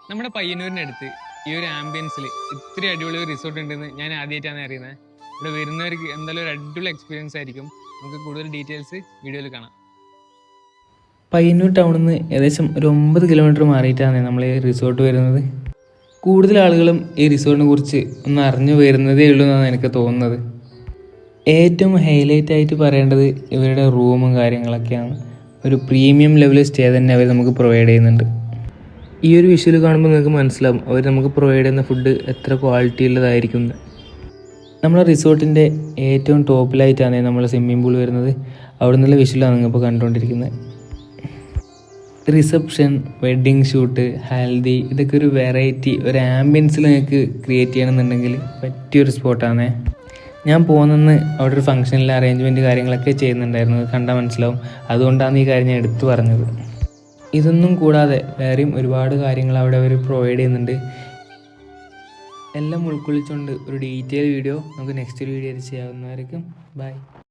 നമ്മുടെ പയ്യന്നൂരിനടുത്ത് ഈ ഒരു ആംബിയൻസിൽ ഇത്ര അടിപൊളി ഒരു റിസോർട്ട് ഉണ്ടെന്ന് ഞാൻ ആദ്യമായിട്ടാണ് അറിയുന്നത്. ഇവിടെ വരുന്നവർക്ക് എന്തായാലും ഒരു അടിപൊളി എക്സ്പീരിയൻസ് ആയിരിക്കും. നമുക്ക് കൂടുതൽ ഡീറ്റെയിൽസ് വീഡിയോയിൽ കാണാം. പയ്യന്നൂർ ടൗണിൽ നിന്ന് ഏകദേശം ഒരു 9 കിലോമീറ്റർ മാറിയിട്ടാണ് നമ്മൾ ഈ റിസോർട്ട് വരുന്നത്. കൂടുതൽ ആളുകളും ഈ റിസോർട്ടിനെ കുറിച്ച് ഒന്ന് അറിഞ്ഞു വരുന്നതേ ഉള്ളൂ എന്നാണ് എനിക്ക് തോന്നുന്നത്. ഏറ്റവും ഹൈലൈറ്റ് ആയിട്ട് പറയേണ്ടത് ഇവരുടെ റൂമും കാര്യങ്ങളൊക്കെയാണ്. ഒരു പ്രീമിയം ലെവൽ സ്റ്റേ തന്നെ അവർ നമുക്ക് പ്രൊവൈഡ് ചെയ്യുന്നുണ്ട്. ഈ ഒരു വിഷ്വൽ കാണുമ്പോൾ നിങ്ങൾക്ക് മനസ്സിലാവും അവർ നമുക്ക് പ്രൊവൈഡ് ചെയ്യുന്ന ഫുഡ് എത്ര ക്വാളിറ്റി ഉള്ളതായിരിക്കും. നമ്മളെ റിസോർട്ടിൻ്റെ ഏറ്റവും ടോപ്പിലായിട്ടാണ് നമ്മൾ സ്വിമ്മിംഗ് പൂൾ വരുന്നത്. അവിടെ നിന്നുള്ള വിഷ്വലാണ് നിങ്ങളിപ്പോൾ കണ്ടുകൊണ്ടിരിക്കുന്നത്. റിസപ്ഷൻ, വെഡ്ഡിങ് ഷൂട്ട്, ഹൽദി, ഇതൊക്കെ ഒരു വെറൈറ്റി ഒരു ആംബിയൻസിൽ നിങ്ങൾക്ക് ക്രിയേറ്റ് ചെയ്യണമെന്നുണ്ടെങ്കിൽ പറ്റിയൊരു സ്പോട്ടാണ്. ഞാൻ പോകുന്നെന്ന് അവിടെ ഒരു ഫംഗ്ഷനിൽ അറേഞ്ച്മെൻറ്റ് കാര്യങ്ങളൊക്കെ ചെയ്യുന്നുണ്ടായിരുന്നു. കണ്ടാൽ മനസ്സിലാവും. അതുകൊണ്ടാണ് ഈ കാര്യം ഞാൻ എടുത്തു പറഞ്ഞത്. ഇതൊന്നും കൂടാതെ വേറെയും ഒരുപാട് കാര്യങ്ങൾ അവിടെ അവർ പ്രൊവൈഡ് ചെയ്യുന്നുണ്ട്. എല്ലാം ഉൾക്കൊള്ളിച്ചുകൊണ്ട് ഒരു ഡീറ്റെയിൽ വീഡിയോ നമുക്ക് നെക്സ്റ്റ് വീഡിയോയിൽ ചെയ്യാവുന്നതായിരിക്കും. ബൈ.